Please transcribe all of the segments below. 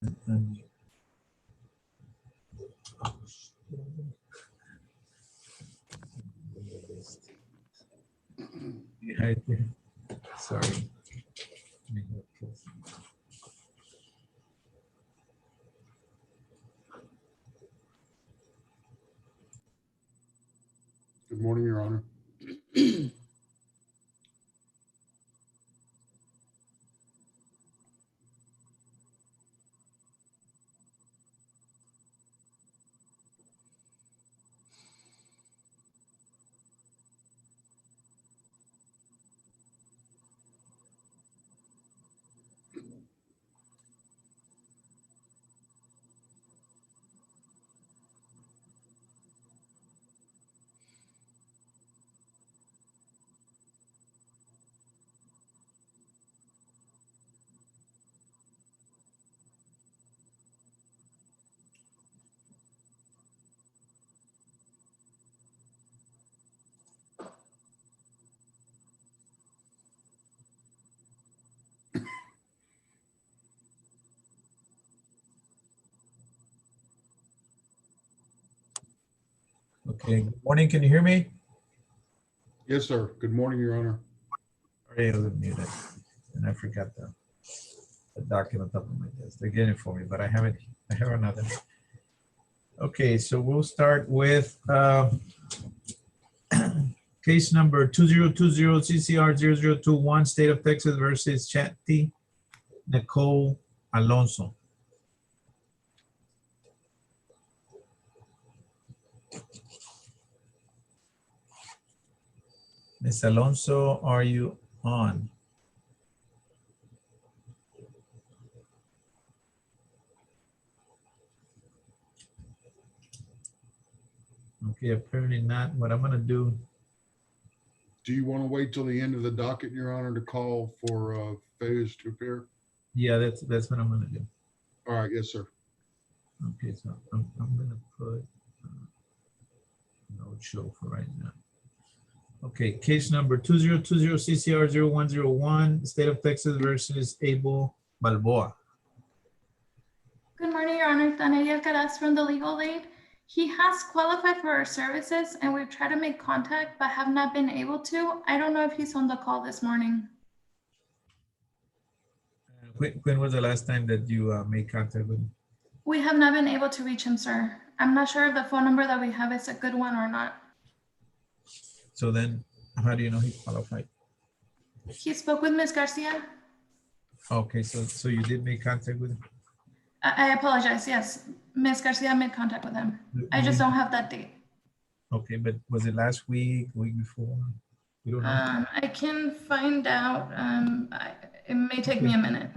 And, yeah, sorry. Good morning, Your Honor. Okay, good morning. Can you hear me? Yes, sir. Good morning, Your Honor. Sorry, I was muted. And I forgot the document up on my desk. They're getting it for me, but I have it. I have another. Okay, so we'll start with case number 2020 CCR 0021, State of Texas versus Chatty Nicole Alonso. Ms. Alonso, are you on? Okay, apparently not. What I'm gonna do, Do you want to wait till the end of the docket, Your Honor, to call for failures to appear? yeah, that's what I'm gonna do. All right, yes, sir. Okay, so I'm gonna put no show for right now. Okay, case number 2020 CCR 0101, State of Texas versus Abel Balboa. Good morning, Your Honor. Daniel Alcaraz from the legal aid. He has qualified for our services and we've tried to make contact, but have not been able to. I don't know if he's on the call this morning. When was the last time that you made contact with him? We have not been able to reach him, sir. I'm not sure if the phone number that we have is a good one or not. So then, how do you know he qualified? He spoke with Ms. Garcia. Okay, so you did make contact with him? I apologize. Yes, Ms. Garcia made contact with him. I just don't have that date. Okay, but was it last week, week before? You don't know? I can find out. It may take me a minute.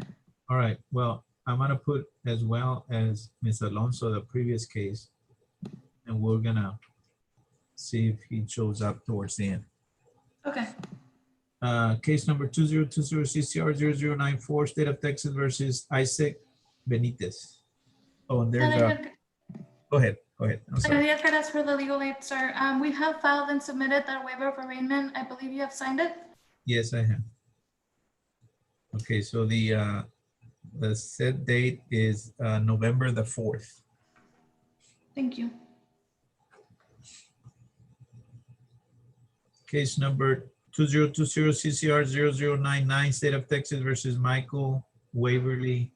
All right, well, I'm gonna put as well as Ms. Alonso, the previous case, and we're gonna see if he shows up towards the end. Okay. Case number 2020 CCR 0094, State of Texas versus Isaac Benitez. Oh, and there's a, go ahead. I'm sorry. Daniel Alcaraz for the legal aid, sir. We have filed and submitted that waiver of arraignment. I believe you have signed it. Yes, I have. Okay, so the set date is November the 4th. Thank you. Case number 2020 CCR 0099, State of Texas versus Michael Waverly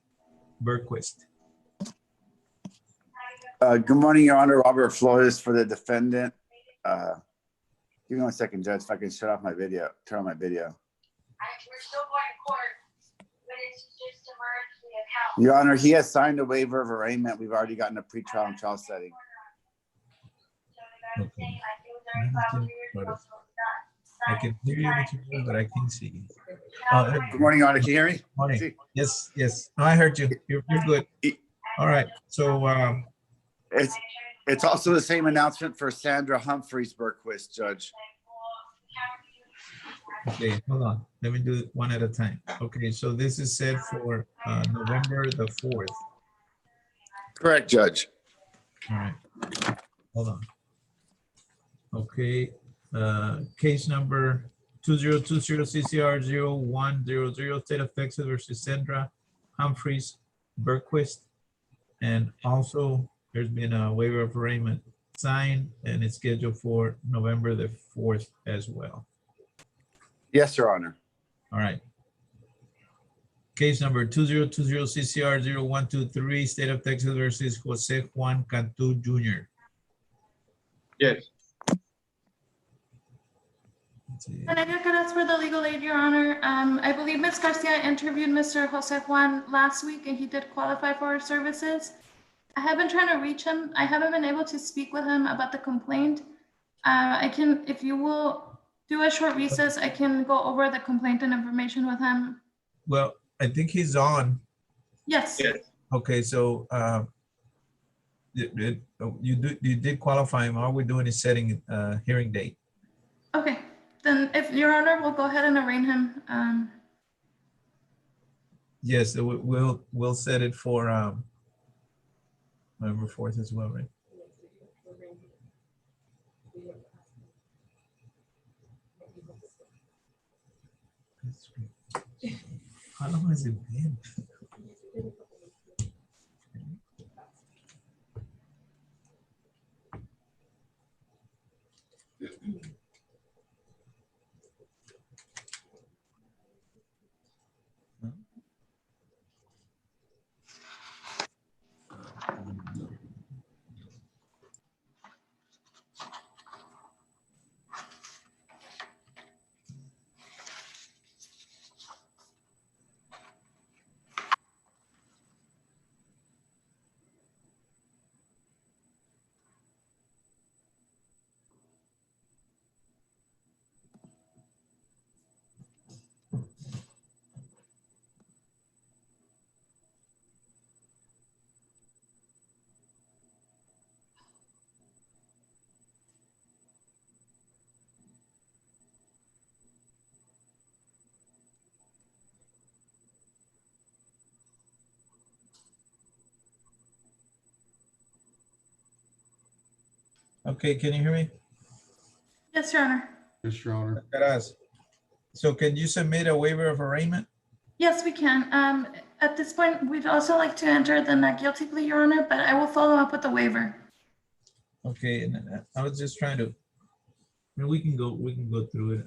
Berquist. Good morning, Your Honor. Robert Flores for the defendant. Give me 1 second, Judge, if I can shut off my video, turn on my video. We're still going to court, but it's just emergency account. Your Honor, he has signed a waiver of arraignment. We've already gotten a pretrial and trial setting. Okay. I can hear you, but I can't see you. Good morning, Your Honor. Can you hear me? Morning. See? Yes. No, I heard you. You're good. All right. So It's also the same announcement for Sandra Humphreys Berquist, Judge. okay, hold on. Let me do it one at a time. Okay, so this is set for November the 4th. Correct, Judge. All right. Hold on. Okay. Case number 2020 CCR 0100, State of Texas versus Sandra Humphreys Berquist. And also, there's been a waiver of arraignment signed, and it's scheduled for November the 4th as well. Yes, Your Honor. All right. Case number 2020 CCR 0123, State of Texas versus Jose Juan Cantu Jr. Yes. Let's see. And I could ask for the legal aid, Your Honor. I believe Ms. Garcia interviewed Mr. Jose Juan last week and he did qualify for our services. I have been trying to reach him. I haven't been able to speak with him about the complaint. I can, if you will do a short recess, I can go over the complaint and information with him. Well, I think he's on. Yes. Yes. Okay, so you did qualify him. All we're doing is setting a hearing date. Okay. Then if Your Honor, we'll go ahead and arraign him. Yes, so we'll set it for November 4th as well, right? How long has it been? Okay, can you hear me? Yes, Your Honor. Yes, Your Honor. Gracias. So can you submit a waiver of arraignment? Yes, we can. At this point, we'd also like to enter the not guilty plea, Your Honor, but I will follow up with the waiver. Okay, and I was just trying to, I mean, we can go through it.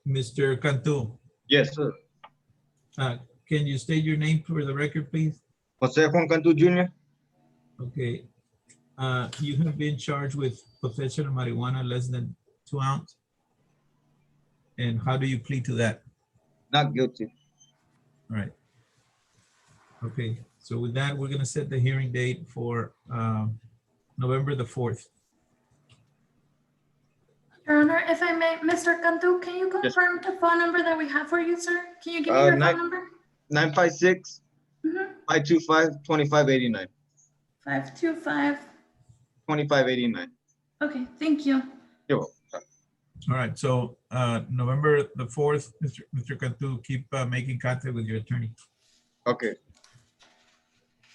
Mr. Cantu, Yes, sir. can you state your name for the record, please? Jose Juan Cantu Jr. Okay. You have been charged with possession of marijuana less than 2 ounces. And how do you plead to that? Not guilty. All right. Okay, so with that, we're gonna set the hearing date for November the 4th. Your Honor, if I may, Mr. Cantu, can you confirm the phone number that we have for you, sir? Can you give me your phone number? 956 525 2589. 525. 2589. Okay, thank you. You're welcome. All right, so November the 4th, Mr. Cantu, keep making contact with your attorney. Okay.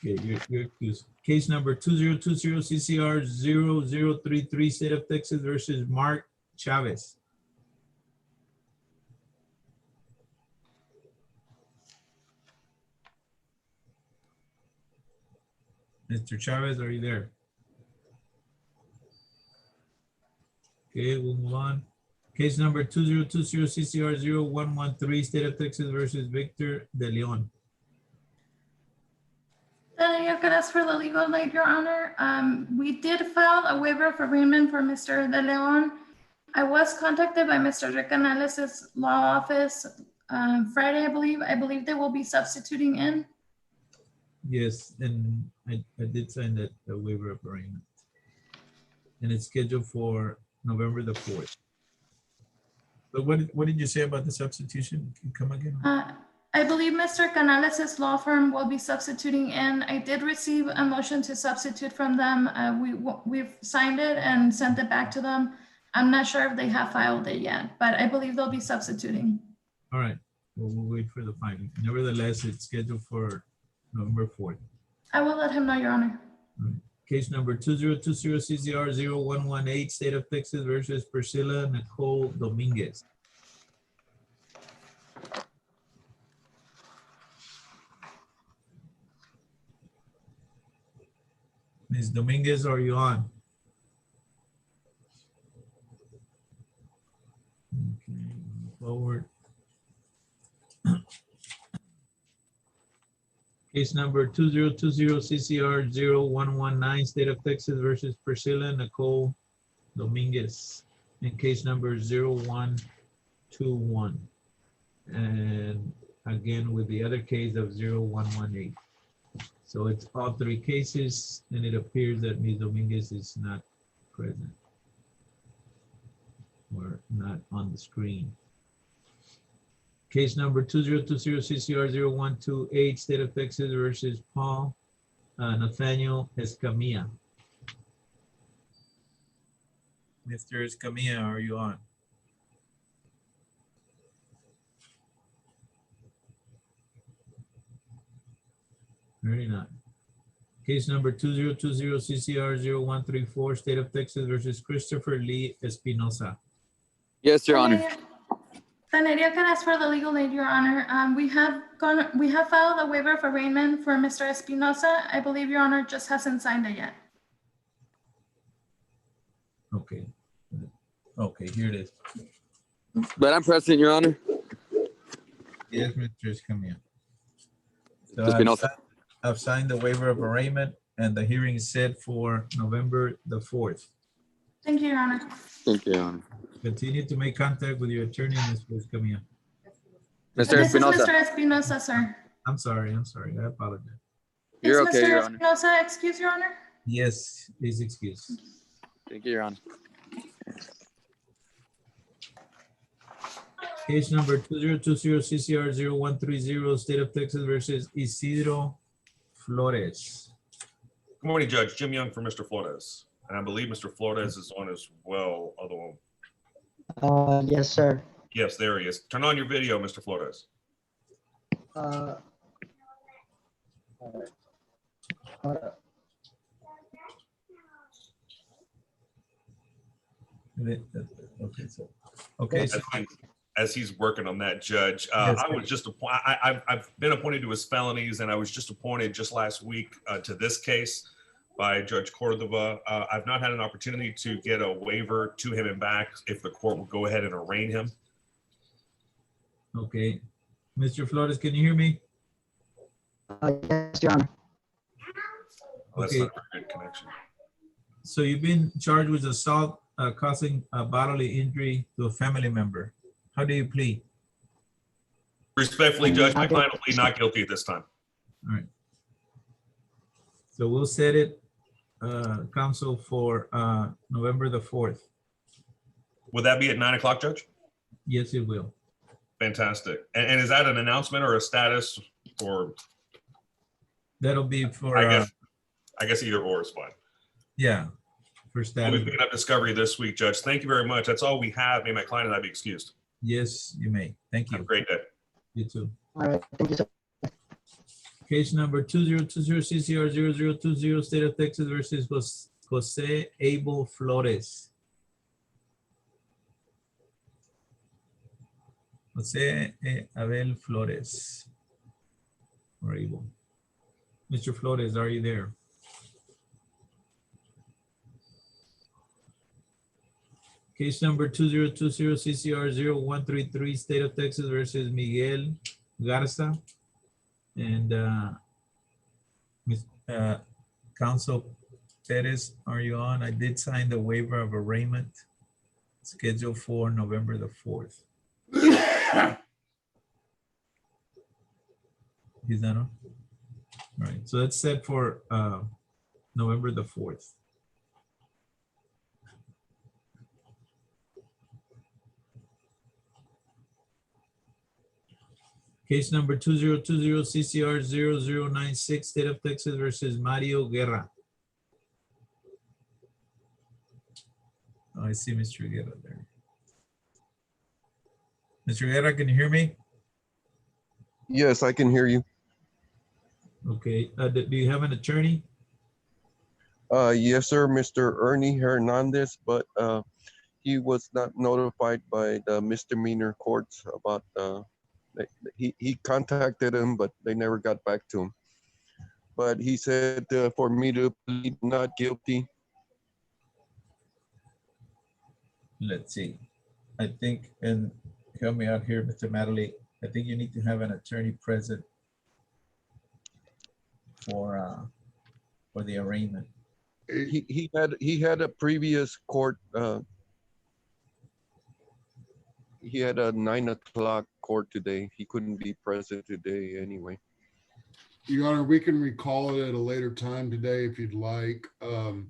Okay, you're excused. Case number 2020 CCR 0033, State of Texas versus Mark Chavez. Mr. Chavez, are you there? Okay, we'll move on. Case number 2020 CCR 0113, State of Texas versus Victor De Leon. Then you could ask for the legal aid, Your Honor. We did file a waiver of arraignment for Mr. De Leon. I was contacted by Mr. Rick Canales' law office Friday, I believe. I believe they will be substituting in. Yes, and I did sign that waiver of arraignment. And it's scheduled for November the 4th. But what did you say about the substitution? Can you come again? I believe Mr. Canales' law firm will be substituting in. I did receive a motion to substitute from them. We've signed it and sent it back to them. I'm not sure if they have filed it yet, but I believe they'll be substituting. All right, well, we'll wait for the filing. Nevertheless, it's scheduled for November 4th. I will let him know, Your Honor. All right. Case number 2020 CCR 0118, State of Texas versus Priscilla Nicole Dominguez. Ms. Dominguez, are you on? Okay, forward. Case number 2020 CCR 0119, State of Texas versus Priscilla Nicole Dominguez. And case number 0121. And again, with the other case of 0118. So it's all three cases, and it appears that Ms. Dominguez is not present or not on the screen. Case number 2020 CCR 0128, State of Texas versus Paul Nathaniel Escamilla. Mr. Escamilla, are you on? Very nice. Case number 2020 CCR 0134, State of Texas versus Christopher Lee Espinosa. Yes, Your Honor. Taneria can ask for the legal aid, Your Honor. We have filed a waiver of arraignment for Mr. Espinosa. I believe Your Honor just hasn't signed it yet. Okay. Okay, here it is. But I'm present, Your Honor. Yes, Mr. Escamilla. So Espinosa. I've signed the waiver of arraignment, and the hearing is set for November the 4th. Thank you, Your Honor. Thank you, Your Honor. Continue to make contact with your attorney, Mr. Escamilla. Mr. This is Espinosa. Mr. Espinosa, sir. I'm sorry, I apologize. You're Is okay, Mr. Your Honor. Espinosa excused, Your Honor? Yes, please excuse. Thank you, Your Honor. Case number 2020 CCR 0130, State of Texas versus Isidro Flores. Good morning, Judge. Jim Young for Mr. Flores. And I believe Mr. Flores is on as well, although, Yes, sir. yes, there he is. Turn on your video, Mr. Flores. All right. Hold up. Okay, so As he's working on that, Judge, Yes, I was just, I've been appointed to his felonies, and I was just appointed just last week to this case by Judge Cordova. I've not had an opportunity to get a waiver to him and back if the court would go ahead and arraign him. okay. Mr. Flores, can you hear me? Yes, Your Honor. Well, that's Okay. not a very good connection. So you've been charged with assault causing a bodily injury to a family member. How do you plead? Respectfully, Judge, my client will plead not guilty at this time. All right. So we'll set it, counsel, for November the 4th. Would that be at 9 o'clock, Judge? Yes, it will. Fantastic. And is that an announcement or a status, or That'll be for, I guess either or is fine. yeah, for We'll status. be picking up discovery this week, Judge. Thank you very much. That's all we have. May my client and I be excused. Yes, you may. Thank Have a you. great day. You too. All right. Thank you, sir. Case number 2020 CCR 0020, State of Texas versus Jose Abel Flores. Jose Abel Flores. Or Abel. Mr. Flores, are you there? Case number 2020 CCR 0133, State of Texas versus Miguel Garza. And Counsel Perez, are you on? I did sign the waiver of arraignment scheduled for November the 4th. He's not on? All right, so that's set for November the 4th. Case number 2020 CCR 0096, State of Texas versus Mario Guerra. Oh, I see Mr. Guerra there. Mr. Guerra, can you hear me? Yes, I can hear you. Okay, do you have an attorney? Yes, sir, Mr. Ernie Hernandez, but he was not notified by the misdemeanor courts about he contacted him, but they never got back to him. but he said for me to plead not guilty. Let's see. I think, and help me out here, Mr. Madley. I think you need to have an attorney present for the arraignment. He had a previous court. He had a 9 o'clock court today. He couldn't be present today anyway. Your Honor, we can recall it at a later time today if you'd like. The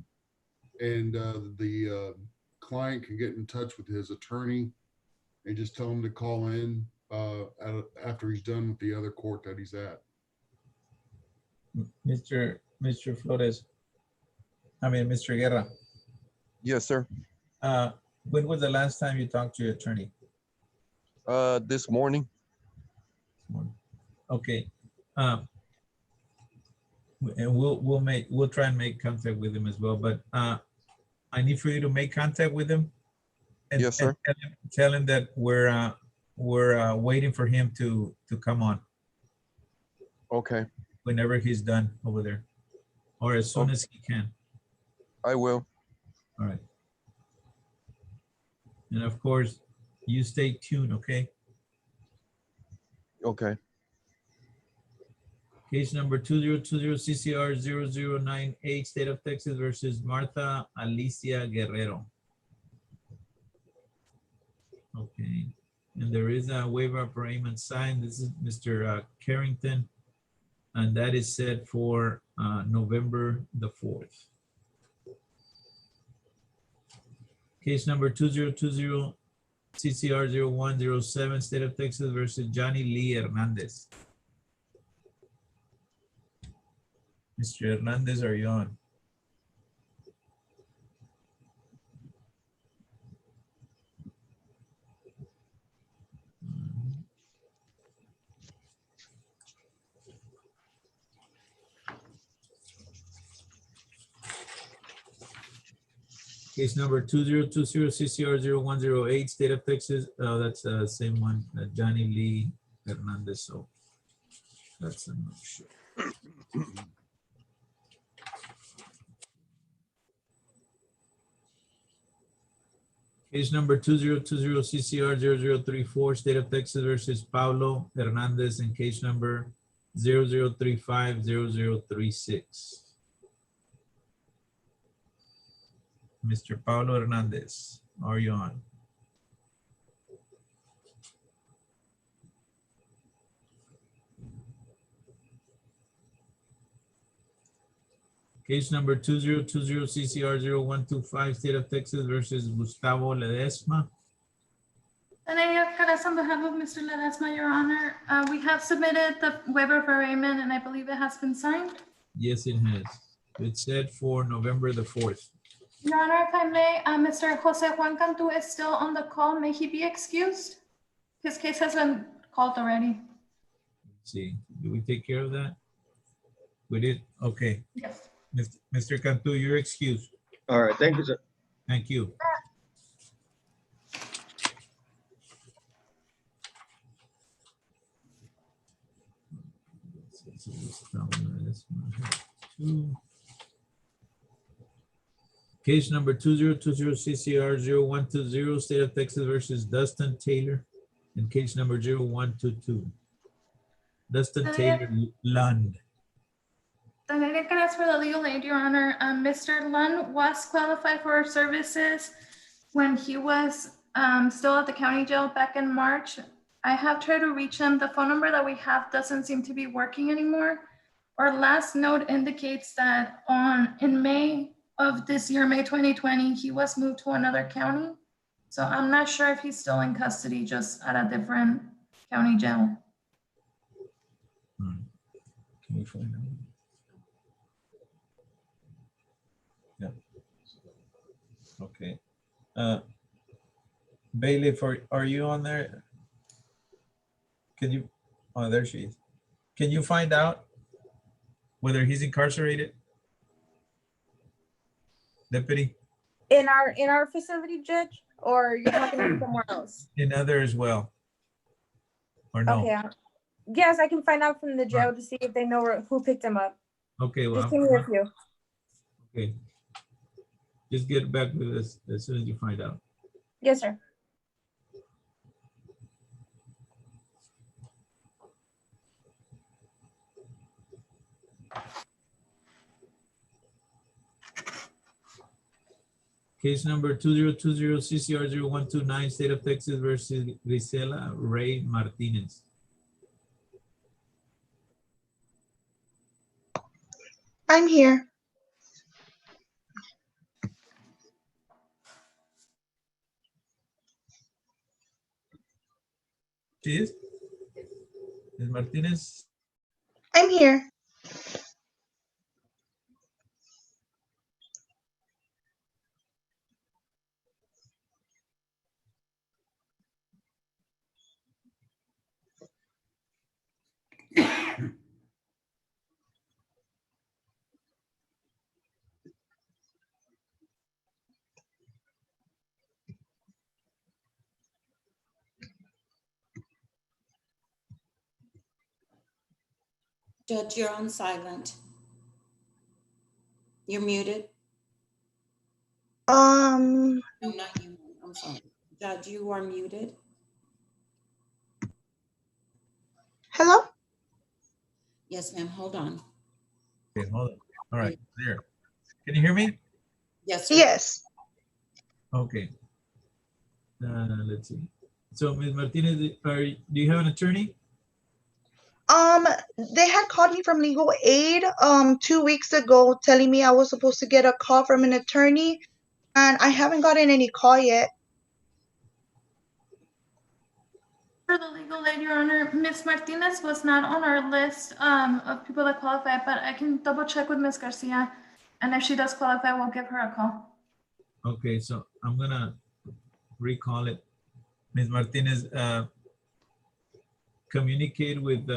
client can get in touch with his attorney and just tell him to call in after he's done with the other court that he's at. Mr. Flores, Mr. Guerra. Yes, sir. When was the last time you talked to your attorney? This morning. Okay. And we'll try and make contact with him as well, but I need for you to make contact with him. And, yes, sir. And tell him that we're waiting for him to come on. Okay. Whenever he's done over there, or as soon as he can. I will. All right. And of course, you stay tuned, okay? Okay. Case number 2020 CCR 0098, State of Texas versus Martha Alicia Guerrero. Okay. And there is a waiver of arraignment signed. This is Mr. Carrington. And that is set for November the 4th. Case number 2020 CCR 0107, State of Texas versus Johnny Lee Hernandez. Mr. Hernandez, are you on? Case number 2020 CCR 0108, State of Texas. That's the same one, Johnny Lee Hernandez. So that's a no-show. Case number 2020 CCR 0034, State of Texas versus Paulo Hernandez, and case number 0035 0036. Mr. Paulo Hernandez, are you on? Case number 2020 CCR 0125, State of Texas versus Gustavo Ledesma. And on behalf of Mr. Ledesma, Your Honor, we have submitted the waiver of arraignment, and I believe it has been signed. Yes, it has. It's set for November the 4th. Your Honor, if I may, Mr. Jose Juan Cantu is still on the call. May he be excused? His case has been called already. Let's see, do we take care of that? We did, okay. Yes. Mr. Cantu, you're excused. All right, thank you, sir. Thank you. Case number 2020 CCR 0120, State of Texas versus Dustin Taylor, and case number 0122. Dustin Taylor Lund. I can ask for the legal aid, Your Honor. Mr. Lund was qualified for our services when he was still at the county jail back in March. I have tried to reach him. The phone number that we have doesn't seem to be working anymore. Our last note indicates that in May of this year, May 2020, he was moved to another county. So I'm not sure if he's still in custody, just at a different county jail. Can we find out? Yeah. Okay. Bailey, are you on there? Can you, oh, there she is. Can you find out whether he's incarcerated? Deputy? In our facility, Judge, or you're talking about somewhere else? In other as well, or no? Okay. Yes, I can find out from the jail to see if they know who picked him up. Okay, well, Just give me a few. okay. Just get back with us as soon as you find out. Yes, sir. Case number 2020 CCR 0129, State of Texas versus Grisela Ray Martinez. I'm here. She is? Ms. Martinez? I'm here. Judge, you're on silent. You're muted. No, not you. I'm sorry. Judge, you are muted. Hello? Yes, ma'am. Hold on. Okay, hold on. All right, there. Can you hear me? Yes, sir. Yes. Okay. Let's see. So, Ms. Martinez, do you have an attorney? They had called me from legal aid 2 weeks ago telling me I was supposed to get a call from an attorney, and I haven't gotten any call yet. For the legal aid, Your Honor, Ms. Martinez was not on our list of people that qualify, but I can double check with Ms. Garcia. And if she does qualify, we'll give her a call. Okay, so I'm gonna recall it. Ms. Martinez, communicate with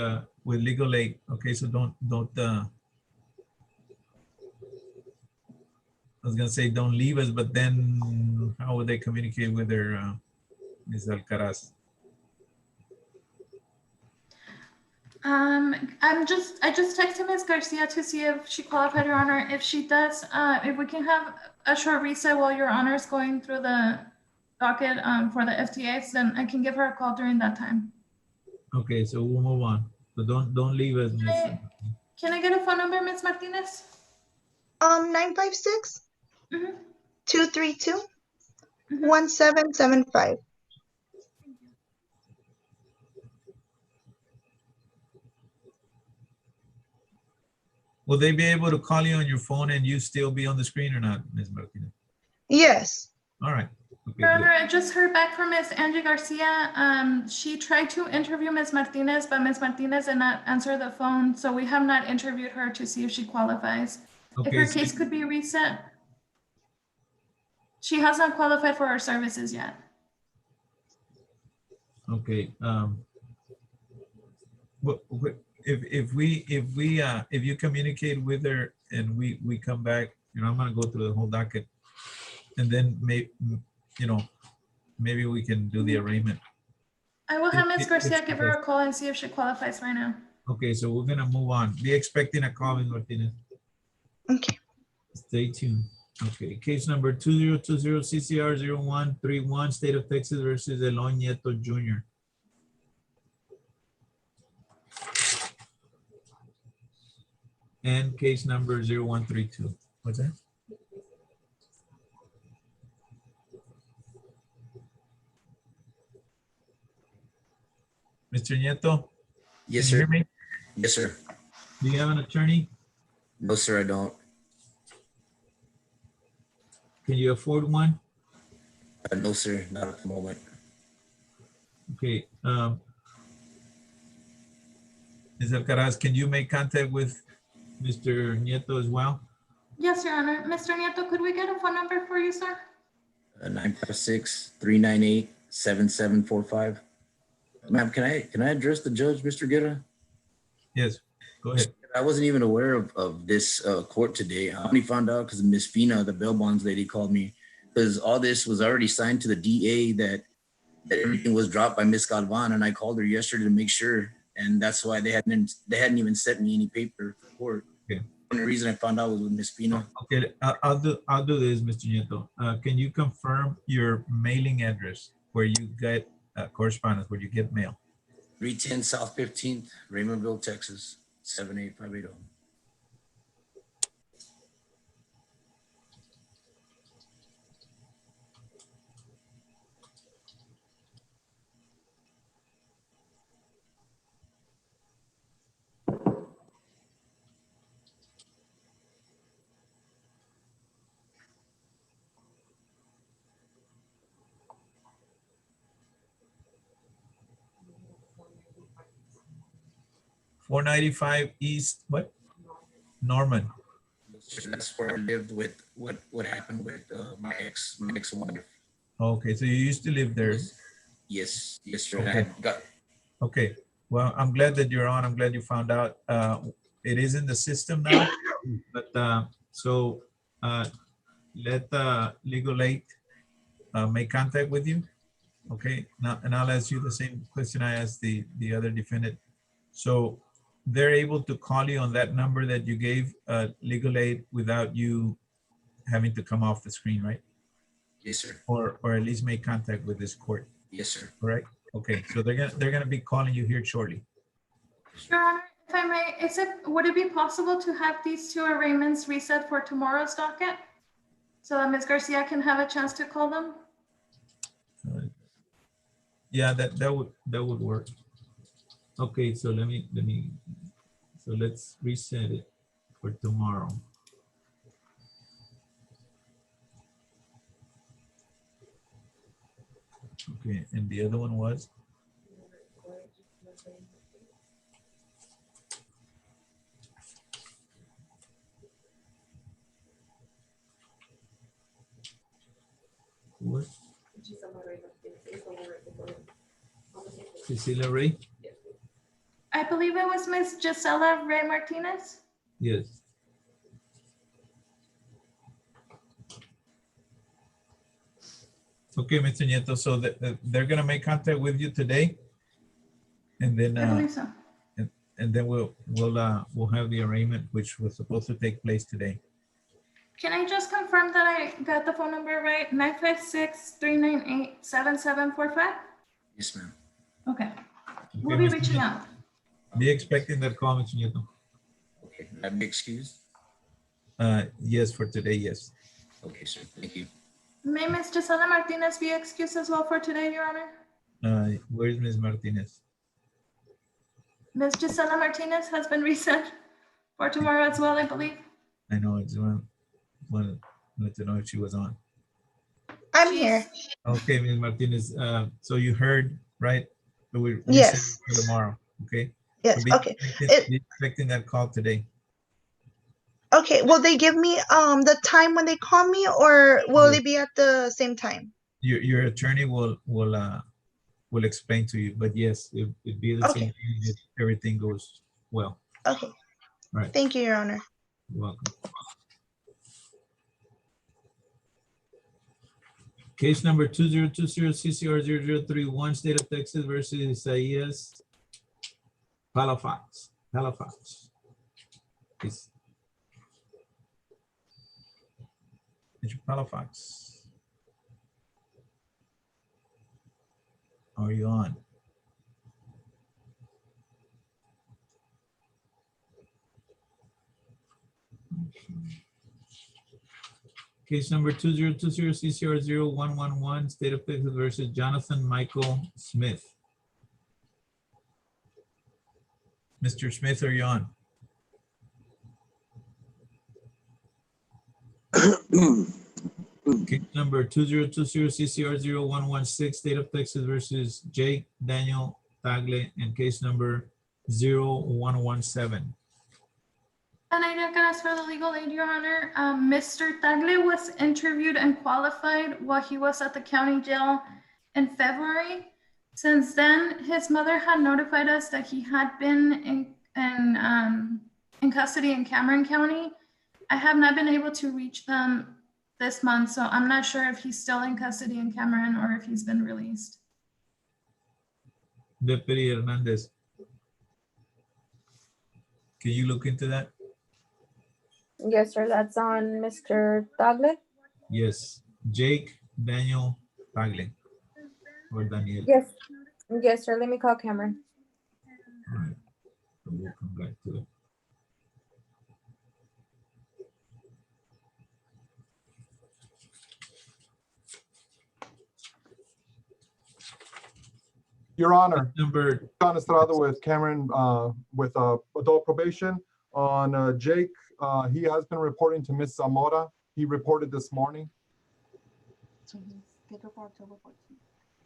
legal aid. Okay, so don't I was gonna say don't leave us, but then how would they communicate with their Ms. Alcaraz? I just texted Ms. Garcia to see if she qualified, Your Honor. If she does, if we can have a short reset while Your Honor is going through the docket for the FTAs, then I can give her a call during that time. Okay, so we'll move on. So don't leave us, Ms. Can I get a phone number, Ms. Martinez? 956 Mhm. 232 1775. Will they be able to call you on your phone and you still be on the screen or not, Ms. Martinez? Yes. All right. Okay, Your good. Honor, I just heard back from Ms. Angie Garcia. She tried to interview Ms. Martinez, but Ms. Martinez did not answer the phone, so we have not interviewed her to see if she qualifies. If Okay, her so- case could be reset, she has not qualified for our services yet. Okay. If you communicate with her and we come back, I'm gonna go through the whole docket, and then maybe we can do the arraignment. I will have Ms. It's Garcia give her okay. a call and see if she qualifies right now. Okay, so we're gonna move on. Be expecting a call, Ms. Martinez. Okay. Stay tuned. Okay, case number 2020 CCR 0131, State of Texas versus Elon Nieto Jr. And case number 0132. What's that? Mr. Nieto? Yes, Can you sir. hear me? Yes, sir. Do you have an attorney? No, sir, I don't. Can you afford one? No, sir, not at the moment. Okay. Ms. Alcaraz, can you make contact with Mr. Nieto as well? Yes, Your Honor. Mr. Nieto, could we get a phone number for you, sir? 956-398-7745. Ma'am, can I address the judge, Mr. Guerra? Yes, go ahead. I wasn't even aware of this court today. I only found out because Miss Fina, the bail bonds lady, called me, because all this was already signed to the DA that everything was dropped by Miss Galvan, and I called her yesterday to make sure, and that's why they hadn't even sent me any paper for court. Okay. only reason I found out was with Miss Pina. Okay, I'll do this, Mr. Nieto. Can you confirm your mailing address where you get correspondence, where you get mail? 310 South 15th, Raymondville, Texas, 78580. 495 East, what? Norman. That's where I lived with what happened with my ex-wife. Okay, so you used to live there. Yes, sir. Okay. Okay, well, I'm glad that you're on. I'm glad you found out. It is in the system now, but so let legal aid make contact with you. Okay, now, and I'll ask you the same question I asked the other defendant. So they're able to call you on that number that you gave legal aid without you having to come off the screen, right? Yes, sir. Or at least make contact with this court. Yes, sir. Correct? Okay, so they're gonna be calling you here shortly. Your Honor, if I may, would it be possible to have these two arraignments reset for tomorrow's docket? So that Ms. Garcia can have a chance to call them? Yeah, that would work. Okay, so let's reset it for tomorrow. Okay, and the other one was? What? Cecilia Ray? I believe it was Ms. Gisela Ray Martinez. Yes. Okay, Mr. Nieto, so they're gonna make contact with you today, and then I believe so. and then we'll have the arraignment, which was supposed to take place today. Can I just confirm that I got the phone number right? 956-398-7745? Yes, ma'am. Okay. We'll be reaching out. Be expecting that call, Mr. Nieto. Okay, I'm excused. Yes, for today, yes. Okay, sir. Thank you. May Ms. Gisela Martinez be excused as well for today, Your Honor? Where's Ms. Martinez? Ms. Gisela Martinez has been reset for tomorrow as well, I believe. I know, it's wanted to know if she was on. I'm here. Okay, Ms. Martinez, so you heard, right? So we're Yes. for tomorrow, okay? Yes, So okay. be expecting that call today. Okay, will they give me the time when they call me, or will Yes. it be at the same time? Your attorney will explain to you, but yes, it'd be the same thing if everything goes well. Okay. Right. Thank you, Your Honor. You're welcome. Case number 2020-CCR0031, State of Texas versus Isaias Palafox. It's Mr. Palafox. Are you on? Case number 2020-CCR0111, State of Texas versus Jonathan Michael Smith. Mr. Smith, are you on? Case number 2020-CCR0116, State of Texas versus Jake Daniel Tagle, and case number 0117. And I did ask for the legal aid, Your Honor. Mr. Tagle was interviewed and qualified while he was at the county jail in February. Since then, his mother had notified us that he had been in custody in Cameron County. I have not been able to reach them this month, so I'm not sure if he's still in custody in Cameron or if he's been released. Deputy Hernandez, can you look into that? Yes, sir. That's on Mr. Douglas. Yes, Jake Daniel Tagle or Daniel. Yes. Yes, sir. Let me call Cameron. All right, so we'll come back to it. Your Honor, Number, John Estrada with Cameron, with adult probation. On Jake, he has been reporting to Ms. Zamora. He reported this morning.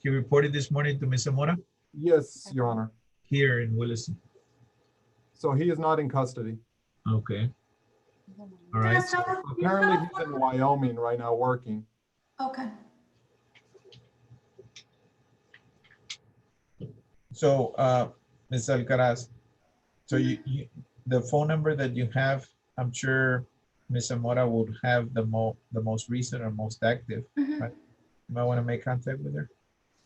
he reported this morning to Ms. Zamora Yes, Your Honor. here in Willacy. So he is not in custody. Okay. All right. So, Apparently he's in Wyoming right now working. Okay. so Ms. Alcaraz, so the phone number that you have, I'm sure Ms. Zamora would have the most recent or most active, Mhm. right? You might want to make contact with her.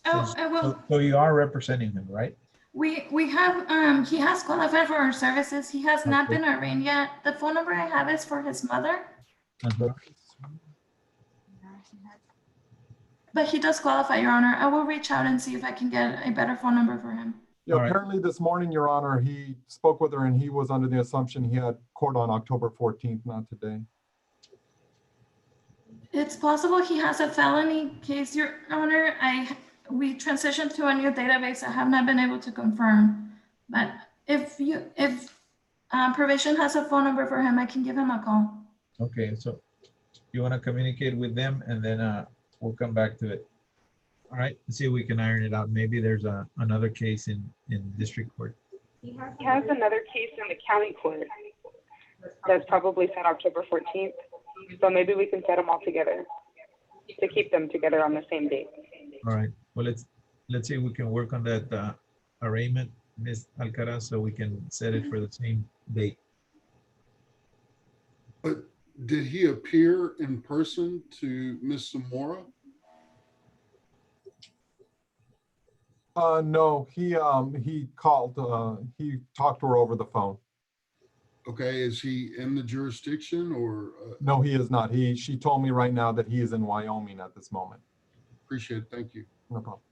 Oh, I will. So you are representing him, right? We have, he has qualified for our services. He has not been arraigned yet. The phone number I have is for his mother, but he does qualify, Your Honor. I will reach out and see if I can get a better phone number for him. Yeah, All right. apparently this morning, Your Honor, he spoke with her and he was under the assumption he had court on October 14th, not today. It's possible he has a felony case, Your Honor. We transitioned to a new database. I have not been able to confirm, but if probation has a phone number for him, I can give him a call. Okay, so you want to communicate with them and then we'll come back to it. All right, let's see if we can iron it out. Maybe there's another case in district court. He has another case in the county court that's probably set October 14th. So maybe we can set them all together to keep them together on the same date. All right, well, let's see if we can work on that arraignment, Ms. Alcaraz, so we can set it for the same date. But did he appear in person to Ms. Zamora? No, he called, he talked to her over the phone. Okay, is he in the jurisdiction or? No, he is not. She told me right now that he is in Wyoming at this moment. Appreciate it, thank you. No problem.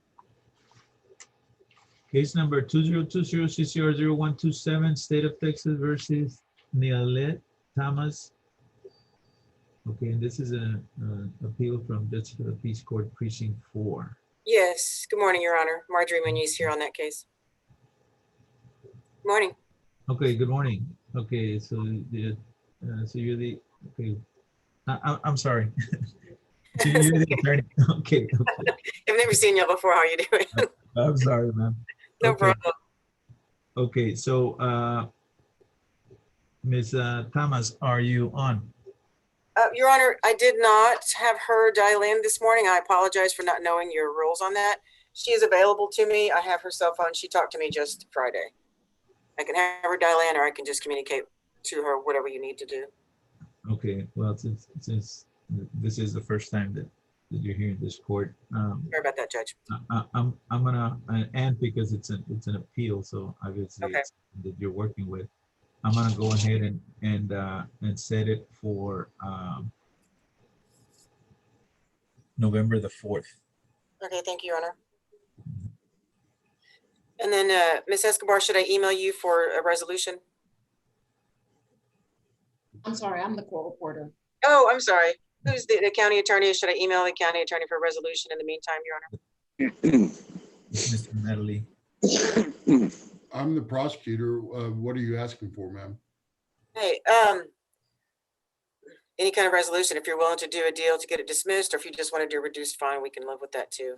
Case number 2020-CCR0127, State of Texas versus Nialet Thomas. Okay, and this is an appeal from Justice of the Peace Court Precinct 4. Yes, good morning, Your Honor. Marjorie Muniz here on that case. Morning. Okay, good morning. Okay, so so you're the, okay, I'm sorry. So you're the attorney. Okay. I've never seen you before. How are you doing? I'm sorry, ma'am. No Okay. problem. Okay, so Ms. Thomas, are you on? Your Honor, I did not have her dial in this morning. I apologize for not knowing your rules on that. She is available to me. I have her cell phone. She talked to me just Friday. I can have her dial in or I can just communicate to her whatever you need to do. Okay, well, since this is the first time that you're here in this court, Sorry about that, Judge. I'm gonna, and because it's an appeal, so obviously Okay. it's that you're working with, I'm gonna go ahead and set it for November the 4th. Okay, thank you, Your Honor. And then Ms. Escobar, should I email you for a resolution? I'm sorry, I'm the court reporter. Oh, I'm sorry. Who's the county attorney? Should I email the county attorney for a resolution in the meantime, Your Honor? Mr. Natalie. I'm the prosecutor. What are you asking for, ma'am? Hey, any kind of resolution, if you're willing to do a deal to get it dismissed, or if you just want to do a reduced fine, we can live with that too.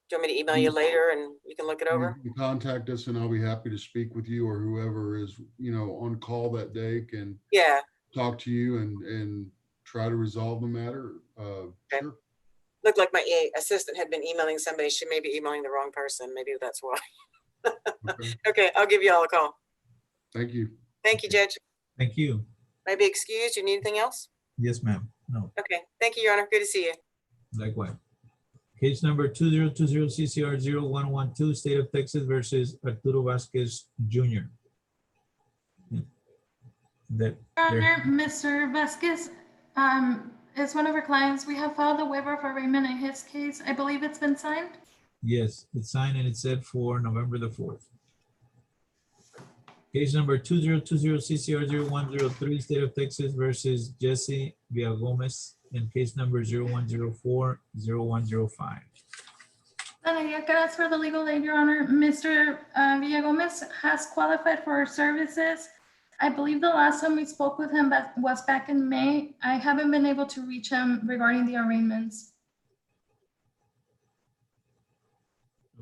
Do you want me to email you later and you can look it over? You can contact us and I'll be happy to speak with you, or whoever is, on call that day can Yeah. talk to you and try to resolve the matter. Okay. Sure. Looked like my assistant had been emailing somebody. She may be emailing the wrong person. Maybe that's why. Okay. Okay, I'll give you all a call. Thank you. Thank you, Judge. Thank you. May I be excused? You need anything else? Yes, ma'am. No, Okay, thank you, Your Honor. Good to see you. likewise. Case number 2020-CCR0112, State of Texas versus Arturo Vasquez Jr. that Your they're, Honor, Mr. Vasquez is one of our clients. We have filed a waiver of arraignment in his case. I believe it's been signed. yes, it's signed and it's set for November the 4th. Case number 2020 CCR 0103, State of Texas versus Jesse Villagomez, and case number 0104-0105. And I can ask for the legal aid, Your Honor. Mr. Villagomez has qualified for our services. I believe the last time we spoke with him was back in May. I haven't been able to reach him regarding the arraignments.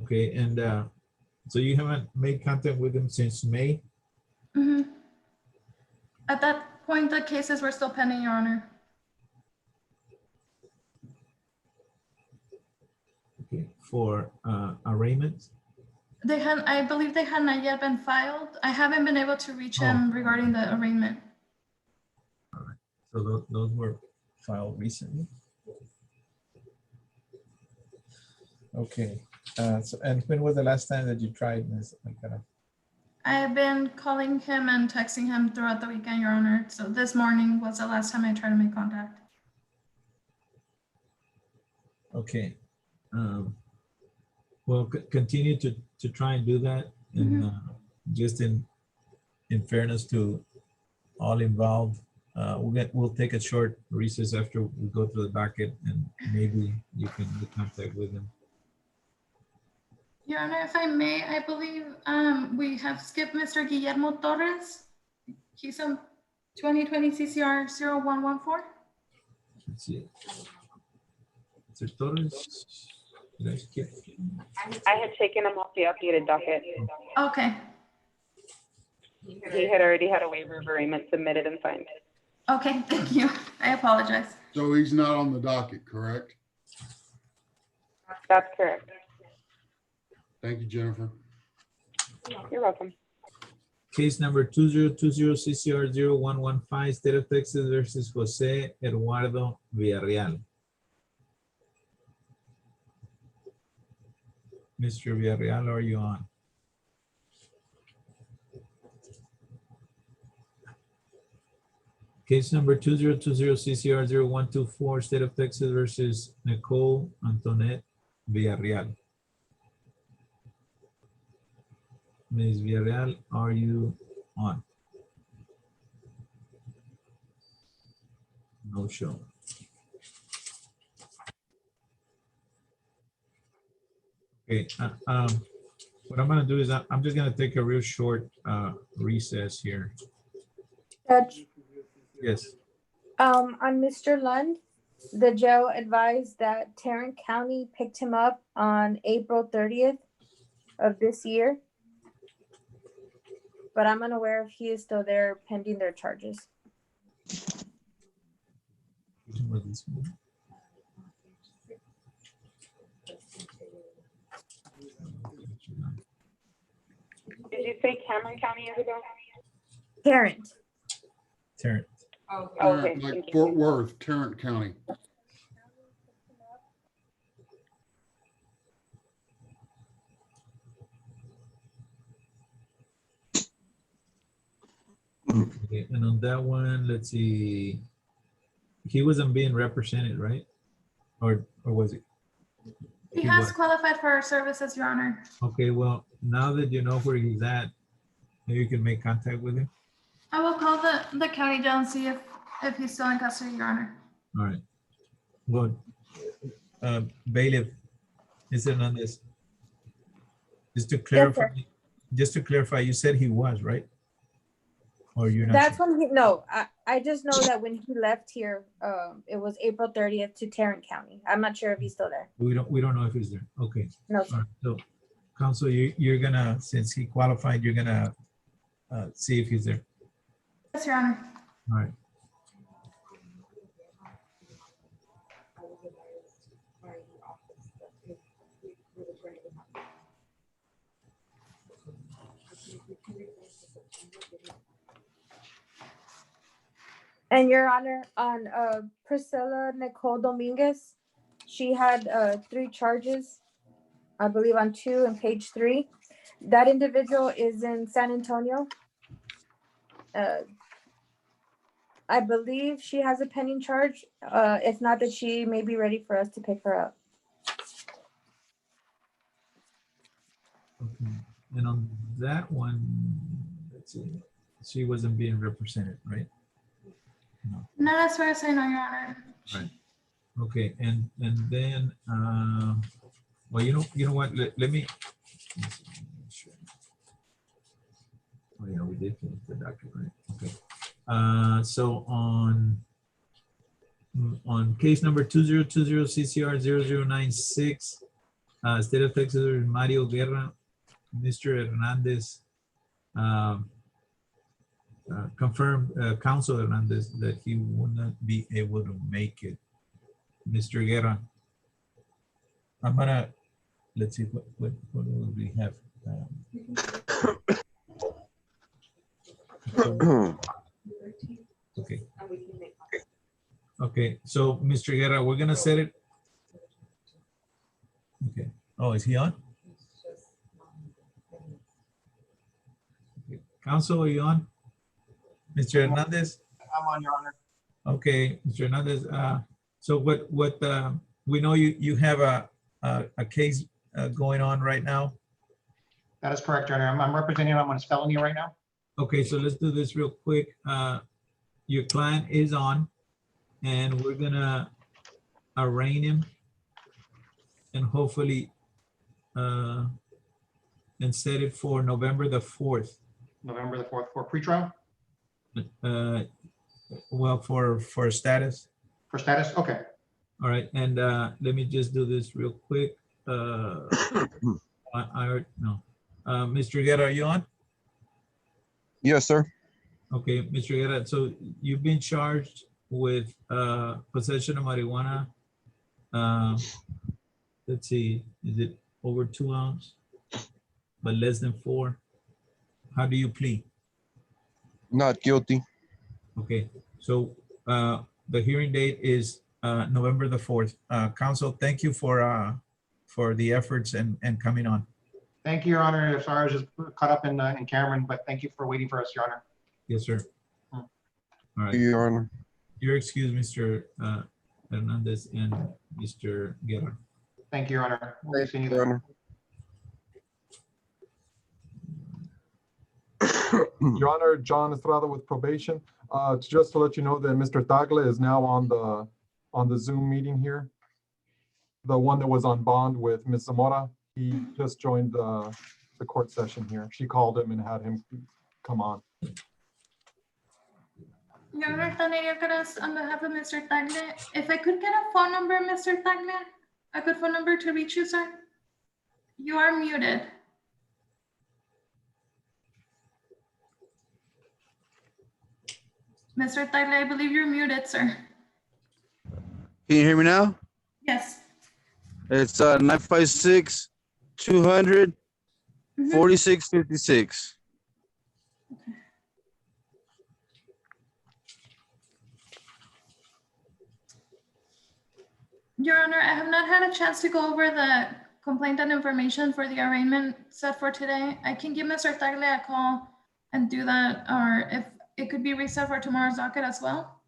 Okay, and so you haven't made contact with him since May? Mhm. At that point, the cases were still pending, Your Honor. Okay, for arraignment? I believe they had not yet been filed. I haven't been able to reach him regarding the arraignment. So those were filed recently? Okay, so, and when was the last time that you tried this? I've been calling him and texting him throughout the weekend, Your Honor. So this morning was the last time I tried to make contact. Okay. Well, continue to try and do that, and just in fairness to all involved, we'll take a short recess after we go through the docket, and maybe you can make contact with him. Your Honor, if I may, I believe we have skipped Mr. Guillermo Torres. He's on 2020 CCR 0114. Let's see. Mr. Torres, did I skip? I had taken him off the updated docket. Okay. He had already had a waiver of arraignment submitted and signed. Okay, thank you. I apologize. So he's not on the docket, correct? That's correct. Thank you, Jennifer. You're welcome. Case number 2020 CCR 0115, State of Texas versus Jose Eduardo Villarreal. Mr. Villarreal, are you on? Case number 2020 CCR 0124, State of Texas versus Nicole Antoinette Villarreal. Ms. Villarreal, are you on? No show. Okay, what I'm gonna do is I'm just gonna take a real short recess here. Judge, Yes. on Mr. Lund, the jail advised that Tarrant County picked him up on April 30th of this year. But I'm unaware if he is still there pending their charges. Did you say Cameron County, Isabel? Tarrant. Tarrant. Oh, Tarrant, okay. like Fort Worth, Tarrant County. Okay, and on that one, let's see. He wasn't being represented, right? Or was it? He has qualified for our services, Your Honor. Okay, well, now that you know where he's at, maybe you can make contact with him. I will call the county jail and see if he's still in custody, Your Honor. All right. Well, bailiff, Mr. Hernandez, just to clarify, you said he was, right? Or you're not? That's sure? when he, no, I just know that when he left here, it was April 30th to Tarrant County. I'm not sure if he's still there. We don't know if he's there. Okay. No. All right. So, counsel, you're gonna, since he qualified, you're gonna see if he's there. Yes, Your Honor. All right. And Your Honor, on Priscilla Nicole Dominguez, she had 3 charges, I believe on 2 and page 3. That individual is in San Antonio. I believe she has a pending charge. If not, that she may be ready for us to pick her up. Okay. And on that one, let's see, she wasn't being represented, right? No. Not as far as I know, Your Honor. Right. Okay, and then, well, you know what? Let me. Oh yeah, we did finish the document, right? Okay. So on case number 2020 CCR 0096, State of Texas, Mario Guerra, Mr. Hernandez confirmed, Counsel Hernandez, that he would not be able to make it. Mr. Guerra, I'm gonna, let's see, what do we have? Okay. Okay, so Mr. Guerra, we're gonna set it. Okay. Oh, is he on? Okay. Counsel, are you on? Mr. Hernandez? I'm on, Your Honor. Okay, Mr. Hernandez. So what we know you have a case going on right now. That is correct, Your Honor. I'm representing him on his felony right now. Okay, so let's do this real quick. Your client is on, and we're gonna arraign him, and hopefully, and set it for November the 4th. November the 4th for pretrial? Well, for status. For status, okay. All right, and let me just do this real quick. Mr. Guerra, are you on? Yes, sir. Okay, Mr. Guerra, so you've been charged with possession of marijuana. Let's see, is it over 2 ounces, but less than 4? How do you plead? Not guilty. Okay, so the hearing date is November the 4th. Counsel, thank you for the efforts and coming on. Thank you, Your Honor. Sorry, I was just caught up in Cameron, but thank you for waiting for us, Your Honor. Yes, sir. All right. Your Honor. Your excuse, Mr. Hernandez and Mr. Guerra. Thank you, Your Honor. We'll be seeing you Your there. Honor. Your Honor, John Estrada with probation. Just to let you know that Mr. Tagle is now on the Zoom meeting here. The one that was on bond with Ms. Zamora, he just joined the court session here. She called him and had him come on. Your Honor, Tania Caras, on behalf of Mr. Tagle, if I could get a phone number, Mr. Tagle, a good phone number to reach you, sir? You are muted. Mr. Tagle, I believe you're muted, sir. Can you hear me now? Yes. It's 956 200 4656. Your Honor, I have not had a chance to go over the complaint and information for the arraignment set for today. I can give Mr. Tagle a call and do that, or if it could be reset for tomorrow's docket as well.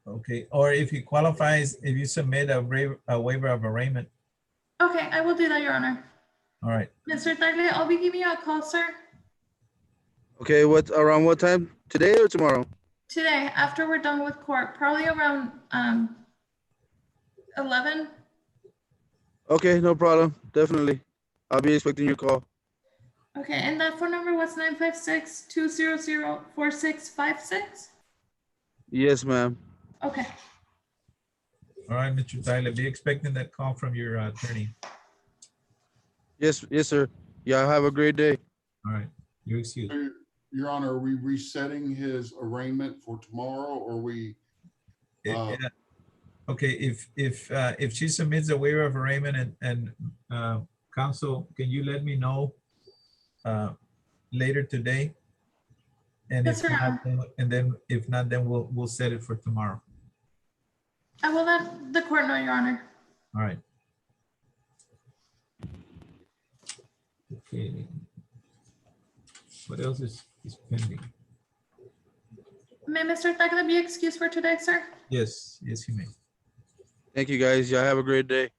Okay, or if he qualifies, if you submit a waiver of arraignment. Okay, I will do that, Your Honor. All right. Mr. Tagle, I'll be giving you a call, sir, Okay, around what time? Today or tomorrow? today after we're done with court, probably around 11. Okay, no problem. Definitely. I'll be expecting your call. Okay, and that phone number was 956-200-4656? Yes, ma'am. Okay. All right, Mr. Tyler, be expecting that call from your attorney. Yes, sir. Yeah, have a great day. All right, your excuse. Your Honor, are we resetting his arraignment for tomorrow, or we? Okay, if she submits a waiver of arraignment and counsel, can you let me know later today? And Yes, if sir. not, then if not, then we'll set it for tomorrow. I will let the court know, Your Honor. All right. Okay. What else is pending? May Mr. Taglia be excused for today, sir? Yes, yes, he may. Thank you, guys. Y'all have a great day.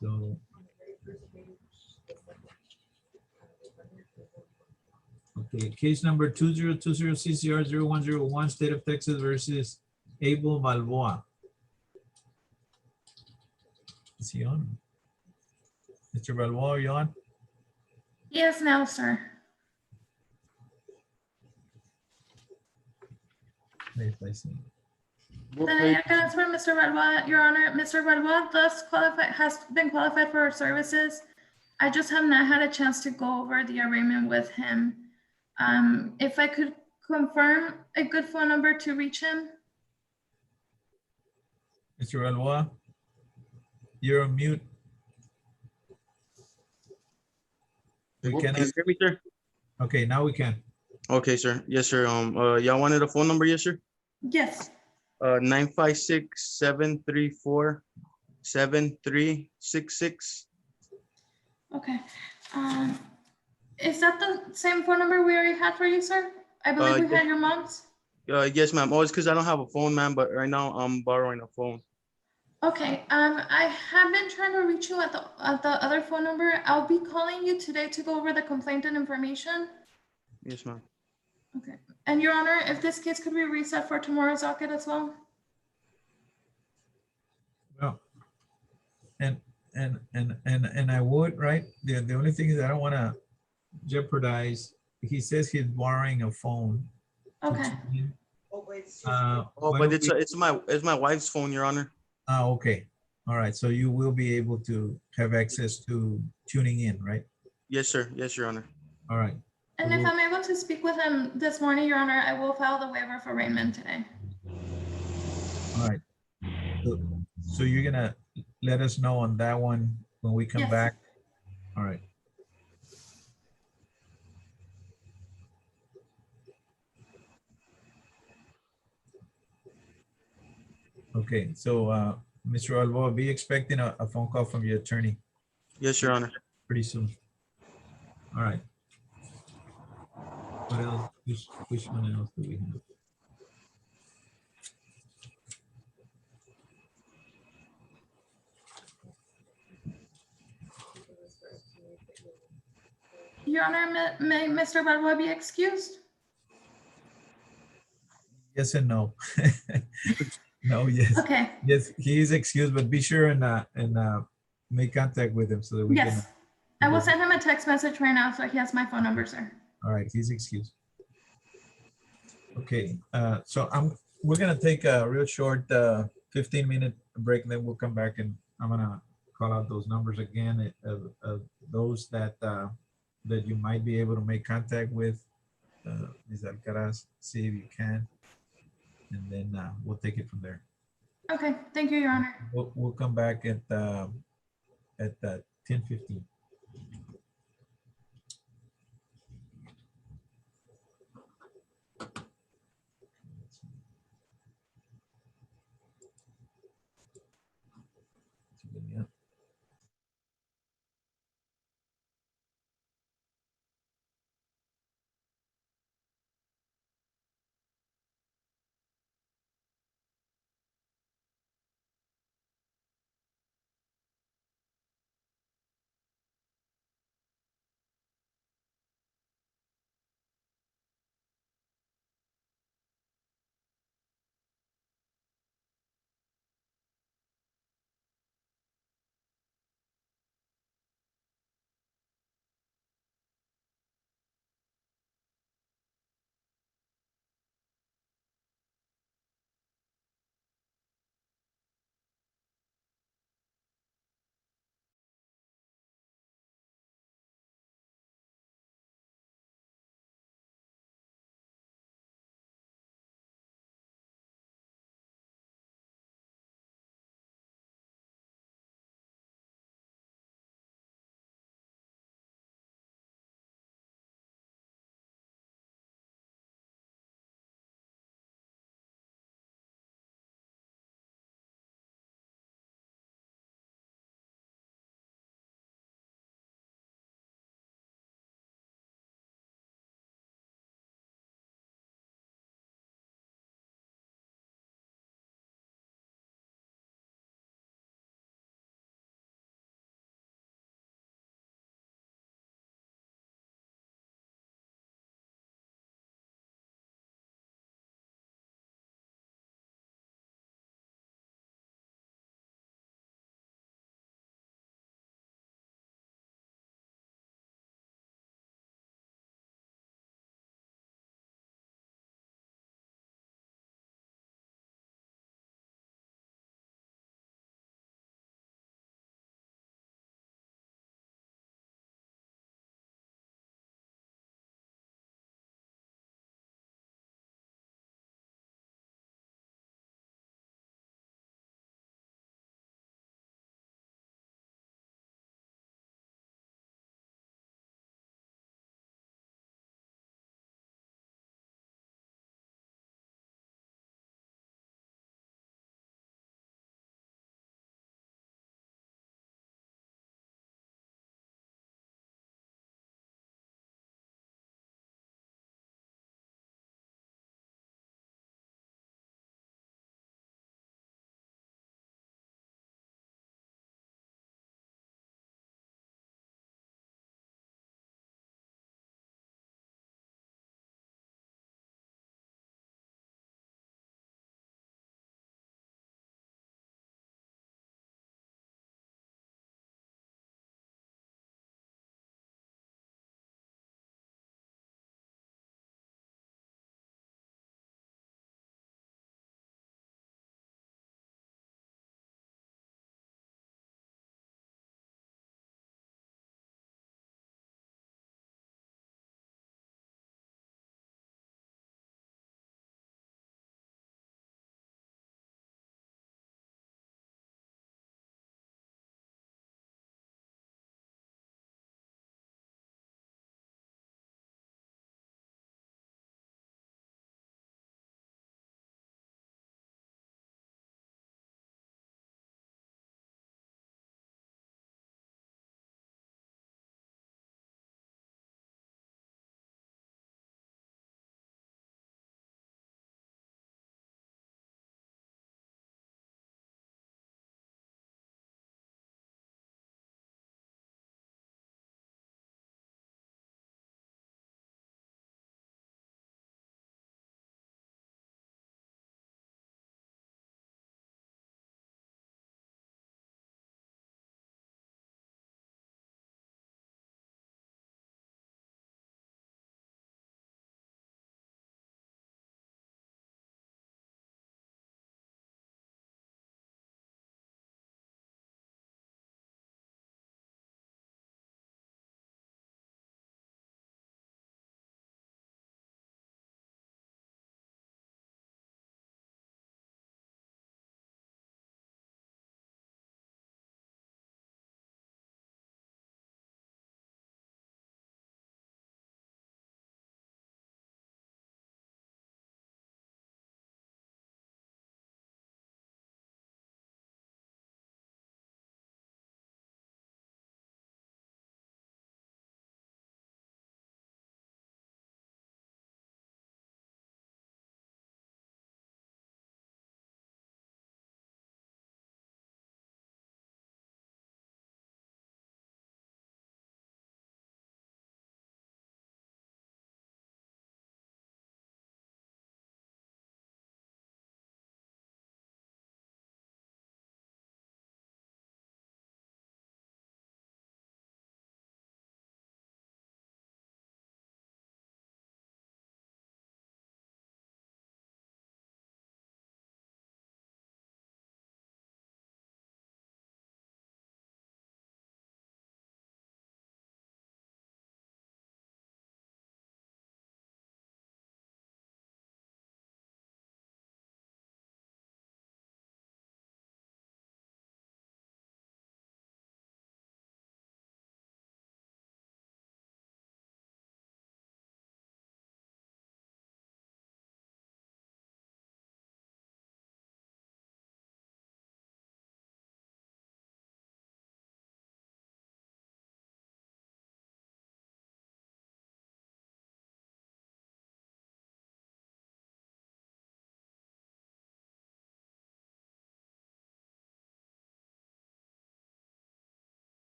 So. Okay, case number 2020 CCR 0101, State of Texas versus Abel Balboa. Is he on? Mr. Balboa, are you on? Yes, now, sir. Wait, I see. Then I can ask for Mr. Balboa, Your Honor. Mr. Balboa has been qualified for our services. I just have not had a chance to go over the arraignment with him. If I could confirm a good phone number to reach him. Mr. Balboa, you're on mute. We Can cannot. you hear me, sir? Okay, now we can. Okay, sir. Yes, sir. Y'all wanted a phone number, yes, sir? Yes. 956-734-7366. Okay. Is that the same phone number we already had for you, sir? I believe we had your mom's. Yes, ma'am. Oh, it's because I don't have a phone, ma'am, but right now I'm borrowing a phone. Okay. I have been trying to reach you at the other phone number. I'll be calling you today to go over the complaint and information. Yes, ma'am. Okay. And Your Honor, if this case could be reset for tomorrow's docket as well. Well, and I would, right? The only thing is I don't want to jeopardize. He says he's borrowing a phone. Okay. But it's my wife's phone, Your Honor. Okay. All right. So you will be able to have access to tuning in, right? Yes, sir. Yes, Your Honor. All right. And if I'm able to speak with him this morning, Your Honor, I will file the waiver for arraignment today. All right. So you're gonna let us know on that one when we come back? All right. Okay, so Mr. Balboa, be expecting a phone call from your attorney. Yes, Your Honor. Pretty soon. All right. What else? Which one else do we have? Your Honor, may Mr. Balboa be excused? Yes and no. No, yes. Okay. Yes, he is excused, but be sure and make contact with him so that we can. Yes. I will send him a text message right now so he has my phone number, sir. All right, he's excused. Okay, so we're gonna take a real short 15-minute break, and then we'll come back and I'm gonna call out those numbers again of those that you might be able to make contact with Ms. Alcaraz, see if you can, and then we'll take it from there. Okay, thank you, Your Honor. We'll come back at 10:15.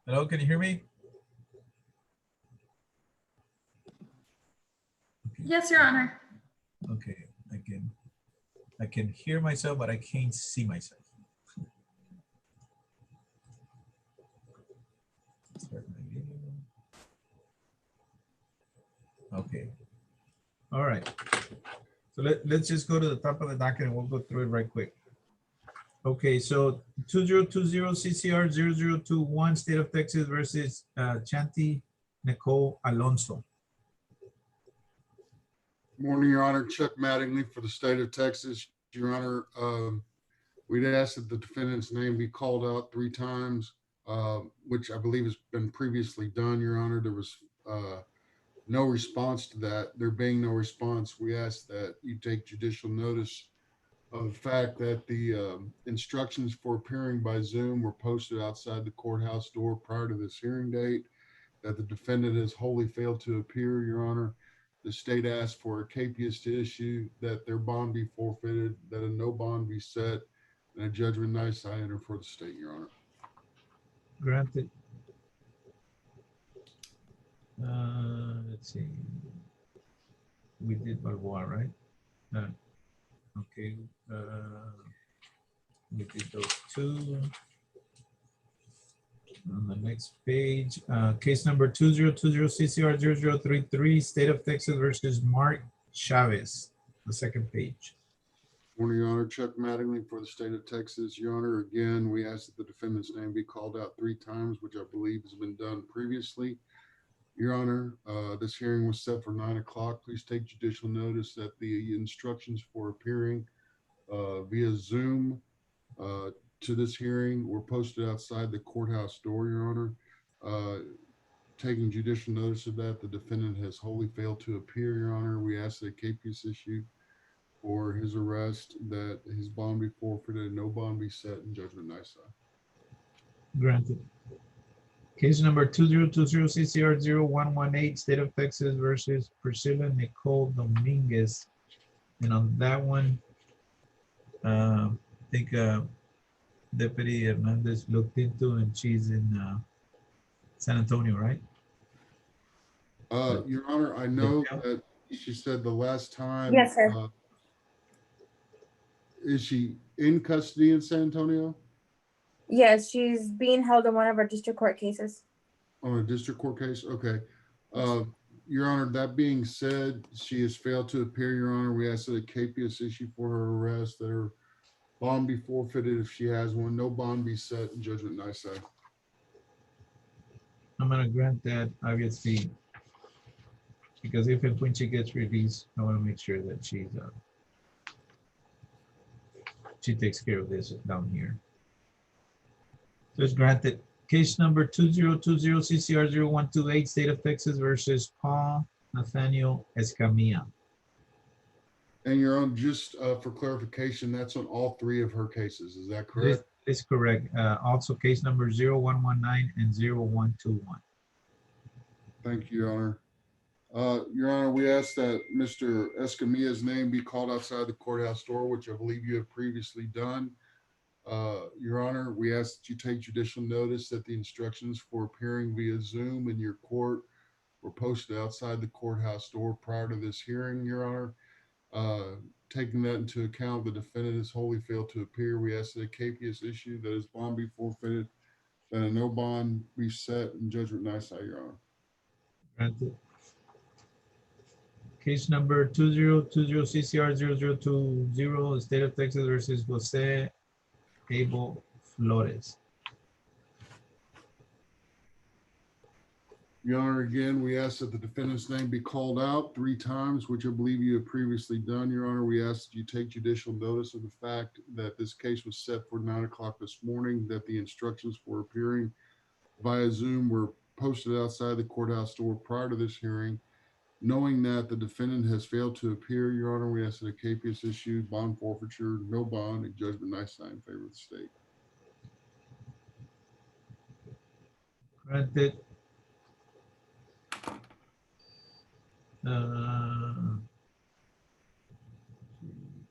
Hello, can you hear me? Yes, Your Honor. Okay, I can hear myself, but I can't see myself. Start my video. Okay. All right. So let's just go to the top of the docket and we'll go through it right quick. Okay, so 2020 CCR 0021, State of Texas versus Chanti Nicole Alonso. Morning, Your Honor. Chuck Mattingly for the state of Texas. Your Honor, we'd asked that the defendant's name be called out 3 times, which I believe has been previously done, Your Honor. There was no response to that. There being no response, we ask that you take judicial notice of the fact that the instructions for appearing by Zoom were posted outside the courthouse door prior to this hearing date, that the defendant has wholly failed to appear, Your Honor. The state asked for a capias to issue, that their bond be forfeited, that a no bond be set, and a judgment nisi enter for the state, Your Honor. Granted. Let's see. We did Balboa, right? Okay. We did those 2. On the next page, case number 2020 CCR 0033, State of Texas versus Mark Chavez. The second page. Morning, Your Honor. Chuck Mattingly for the state of Texas. Your Honor, again, we ask that the defendant's name be called out 3 times, which I believe has been done previously. Your Honor, this hearing was set for 9 o'clock. Please take judicial notice that the instructions for appearing via Zoom to this hearing were posted outside the courthouse door, Your Honor. Taking judicial notice of that, the defendant has wholly failed to appear, Your Honor. We ask that capias issued for his arrest, that his bond be forfeited, no bond be set, and judgment nisi. Granted. Case number 2020 CCR 0118, State of Texas versus Priscilla Nicole Dominguez. And on that one, I think Deputy Hernandez looked into, and she's in San Antonio, right? Your Honor, I know that she said the last time. Yes, sir. Is she in custody in San Antonio? Yes, she's being held in one of our district court cases. On a district court case? Okay. Your Honor, that being said, she has failed to appear, Your Honor. We ask that a capias issue for her arrest, that her bond be forfeited if she has one, no bond be set, and judgment nisi. I'm gonna grant that, obviously, because if and when she gets released, I want to make sure that she takes care of this down here. So it's granted. Case number 2020 CCR 0128, State of Texas versus Paul Nathaniel Escamilla. And Your Honor, just for clarification, that's on all 3 of her cases. Is that correct? This is correct. Also case number 0119 and 0121. Thank you, Your Honor. Your Honor, we ask that Mr. Escamilla's name be called outside the courthouse door, which I believe you have previously done. Your Honor, we ask that you take judicial notice that the instructions for appearing via Zoom in your court were posted outside the courthouse door prior to this hearing, Your Honor. Taking that into account, the defendant has wholly failed to appear. We ask that a capias issue, that his bond be forfeited, that a no bond be set, and judgment nisi, Your Honor. Granted. Case number 2020 CCR 0020, State of Texas versus Jose Abel Flores. Your Honor, again, we ask that the defendant's name be called out 3 times, which I believe you have previously done, Your Honor. We ask that you take judicial notice of the fact that this case was set for 9 o'clock this morning, that the instructions for appearing via Zoom were posted outside the courthouse door prior to this hearing. Knowing that the defendant has failed to appear, Your Honor, we ask that a capias issued, bond forfeiture, no bond, and judgment nisi in favor of the state. Granted.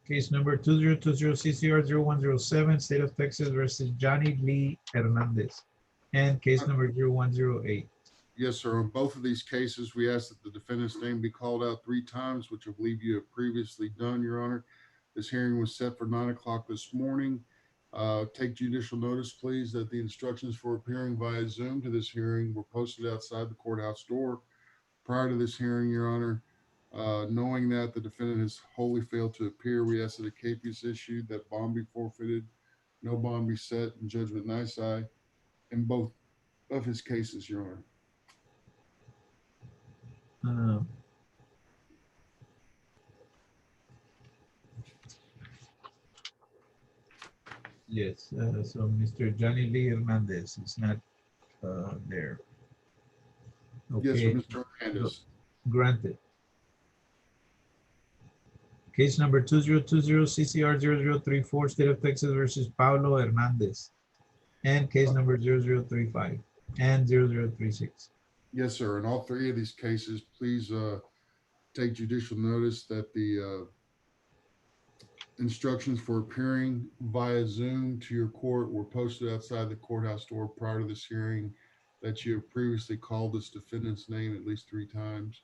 Case number 2020 CCR 0107, State of Texas versus Johnny Lee Hernandez. And case number 0108. Yes, sir. On both of these cases, we ask that the defendant's name be called out 3 times, which I believe you have previously done, Your Honor. This hearing was set for 9 o'clock this morning. Take judicial notice, please, that the instructions for appearing via Zoom to this hearing were posted outside the courthouse door prior to this hearing, Your Honor. Knowing that the defendant has wholly failed to appear, we ask that a capias issued, that bond be forfeited, no bond be set, and judgment nisi in both of his cases, Your Honor. Yes, so Mr. Johnny Lee Hernandez is not there. Yes, Okay, sir, Mr. Hernandez. granted. Case number 2020 CCR 0034, State of Texas versus Paulo Hernandez. And case number 0035 and 0036. Yes, sir. In all 3 of these cases, please take judicial notice that the instructions for appearing via Zoom to your court were posted outside the courthouse door prior to this hearing, that you have previously called this defendant's name at least 3 times.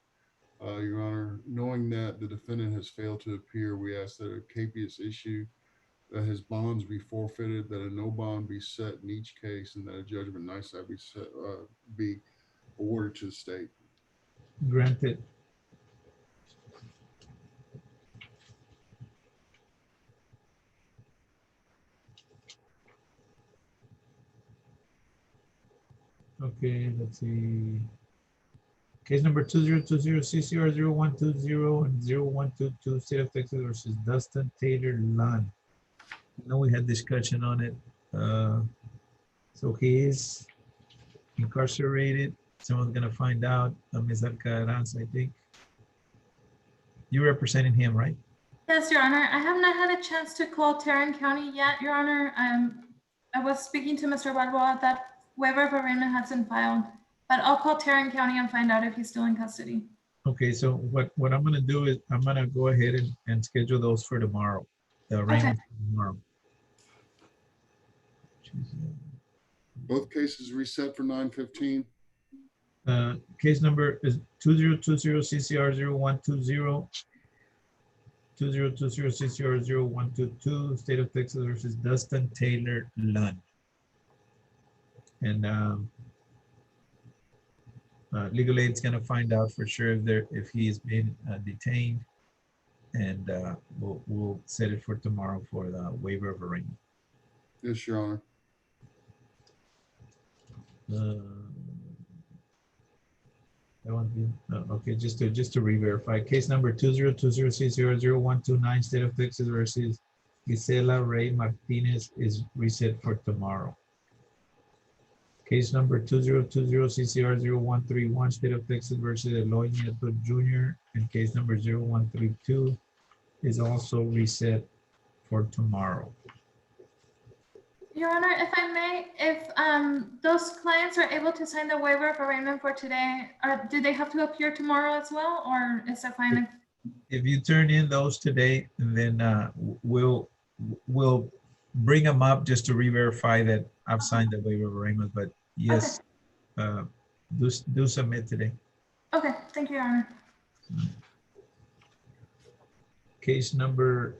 Your Honor, knowing that the defendant has failed to appear, we ask that a capias issue, that his bonds be forfeited, that a no bond be set in each case, and that a judgment nisi be awarded to the state. Granted. Okay, let's see. Case number 2020 CCR 0120 and 0122, State of Texas versus Dustin Taylor Lunn. I know we had discussion on it. So he is incarcerated. Someone's gonna find out. Ms. Alcaraz, I think. You're representing him, right? Yes, Your Honor. I have not had a chance to call Tarrant County yet, Your Honor. I was speaking to Mr. Balboa. That waiver of arraignment hasn't filed, but I'll call Tarrant County and find out if he's still in custody. Okay, so what I'm gonna do is I'm gonna go ahead and schedule those for tomorrow. The arraignment for tomorrow. Both cases reset for 9:15. Case number is 2020 CCR 0120, 2020 CCR 0122, State of Texas versus Dustin Taylor Lunn. And legal aid's gonna find out for sure if he is being detained, and we'll set it for tomorrow for the waiver of arraignment. Yes, Your Honor. Okay, just to re-verify, case number 2020 CCR 0129, State of Texas versus Gisela Ray Martinez is reset for tomorrow. Case number 2020 CCR 0131, State of Texas versus Eloy Nieto Jr. and case number 0132 is also reset for tomorrow. Your Honor, if I may, if those clients are able to sign the waiver of arraignment for today, do they have to appear tomorrow as well, or is it fine? If you turn in those today, then we'll bring them up just to re-verify that I've signed the waiver of arraignment. But yes, do submit today. Okay, thank you, Your Honor. Case number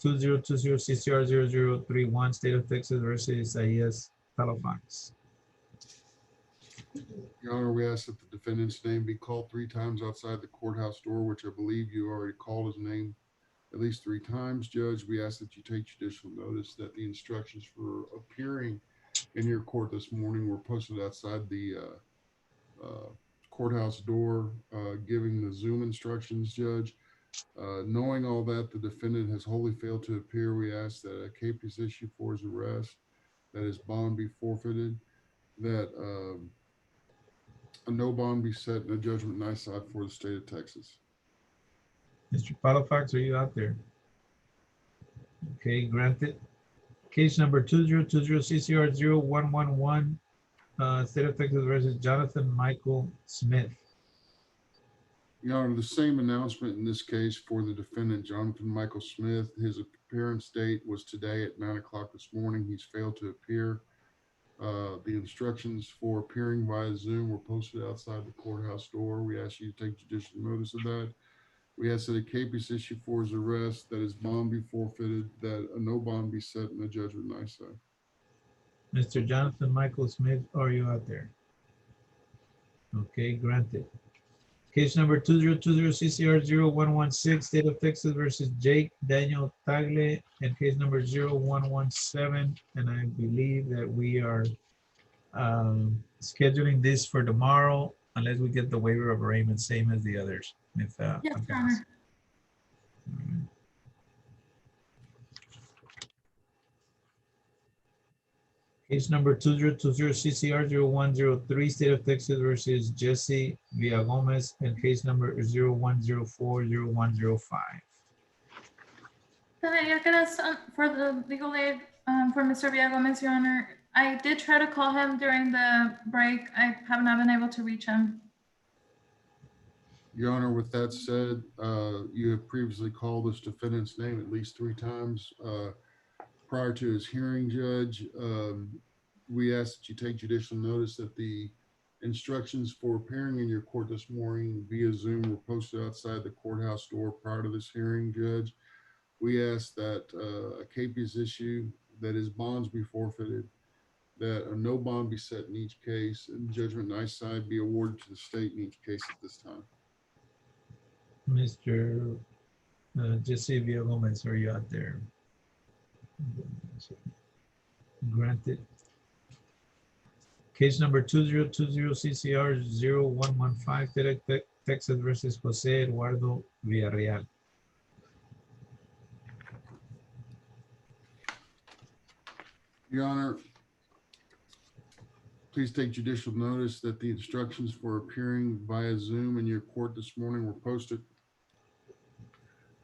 2020 CCR 0031, State of Texas versus Isaias Palafox. Your Honor, we ask that the defendant's name be called 3 times outside the courthouse door, which I believe you already called his name at least 3 times. Judge, we ask that you take judicial notice that the instructions for appearing in your court this morning were posted outside the courthouse door, giving the Zoom instructions, Judge. Knowing all that, the defendant has wholly failed to appear. We ask that a capias issue for his arrest, that his bond be forfeited, that a no bond be set, and a judgment nisi for the state of Texas. Mr. Palafox, are you out there? Okay, granted. Case number 2020 CCR 0111, State of Texas versus Jonathan Michael Smith. Your Honor, the same announcement in this case for the defendant, Jonathan Michael Smith. His appearance date was today at 9 o'clock this morning. He's failed to appear. The instructions for appearing via Zoom were posted outside the courthouse door. We ask you to take judicial notice of that. We ask that a capias issue for his arrest, that his bond be forfeited, that a no bond be set, and a judgment nisi. Mr. Jonathan Michael Smith, are you out there? Okay, granted. Case number 2020 CCR 0116, State of Texas versus Jake Daniel Tagle, and case number 0117. And I believe that we are scheduling this for tomorrow, unless we get the waiver of arraignment, same as the others. If, Yes, Your okay. Honor. Case number 2020 CCR 0103, State of Texas versus Jesse Villagomez, and case number 01040105. For the legal aid for Mr. Villagomez, Your Honor, I did try to call him during the break. I have not been able to reach him. Your Honor, with that said, you have previously called this defendant's name at least 3 times prior to his hearing, Judge. We ask that you take judicial notice that the instructions for appearing in your court this morning via Zoom were posted outside the courthouse door prior to this hearing, Judge. We ask that a capias issue, that his bonds be forfeited, that a no bond be set in each case, and judgment nisi be awarded to the state in each case at this time. Mr. Jesse Villagomez, are you out there? Granted. Case number 2020 CCR 0115, Texas versus Jose Eduardo Villarreal. Your Honor, please take judicial notice that the instructions for appearing via Zoom in your court this morning were posted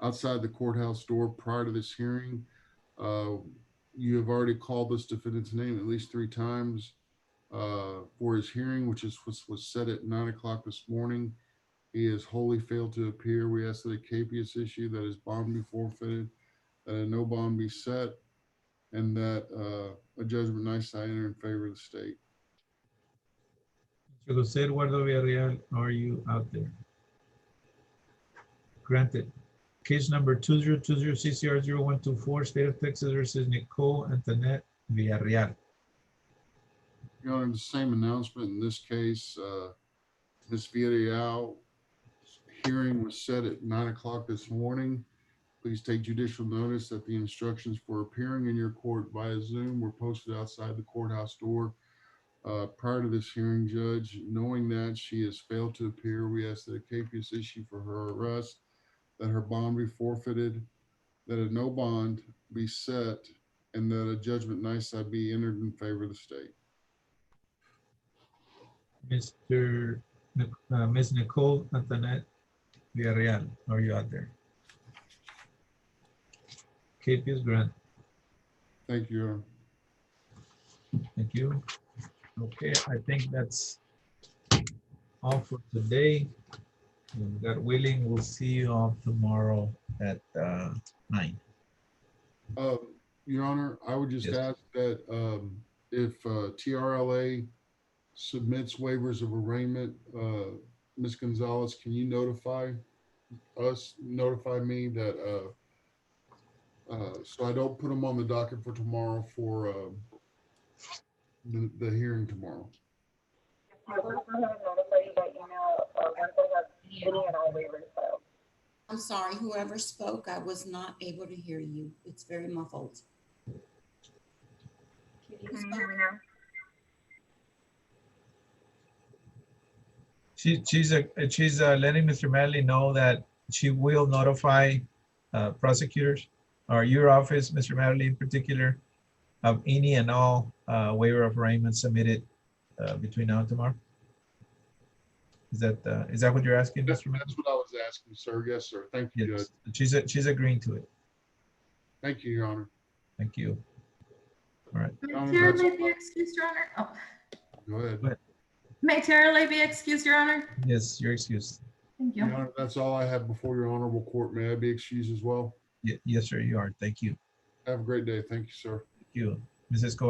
outside the courthouse door prior to this hearing. You have already called this defendant's name at least 3 times for his hearing, which was set at 9 o'clock this morning. He has wholly failed to appear. We ask that a capias issue, that his bond be forfeited, that a no bond be set, and that a judgment nisi enter in favor of the state. Mr. Jose Eduardo Villarreal, are you out there? Granted. Case number 2020 CCR 0124, State of Texas versus Nicole Antoinette Villarreal. Your Honor, the same announcement in this case. Ms. Villarreal's hearing was set at 9 o'clock this morning. Please take judicial notice that the instructions for appearing in your court via Zoom were posted outside the courthouse door prior to this hearing, Judge. Knowing that she has failed to appear, we ask that a capias issue for her arrest, that her bond be forfeited, that a no bond be set, and that a judgment nisi be entered in favor of the state. Ms. Nicole Antoinette Villarreal, are you out there? Capias grant. Thank you, Your Honor. Thank you. Okay, I think that's all for today. God willing, we'll see you all tomorrow at 9. Your Honor, I would just ask that if TRLA submits waivers of arraignment, Ms. Gonzalez, can you notify me that so I don't put them on the docket for tomorrow for the hearing tomorrow. I will go ahead and notify you by email once I have any and all waivers filed. I'm sorry, whoever spoke, I was not able to hear you. It's very muffled. Can you hear me now? She's letting Mr. Manley know that she will notify prosecutors or your office, Mr. Manley in particular, of any and all waiver of arraignment submitted between now and tomorrow. Is that what you're asking, Mr. Manley? That's what I was asking, sir. Yes, sir. Thank you, Yes. Judge. She's agreeing to it. Thank you, Your Honor. Thank you. All right. May Tara Lay be excused, Your Honor? Oh. Go ahead. Go ahead. May Tara Lay be excused, Your Honor? Yes, you're excused. Thank Your you. Honor, that's all I have before your honorable court. May I be excused as well? Yes, sir, you are. Thank you. Have a great day. Thank you, sir. Thank you. Mrs. Escobar.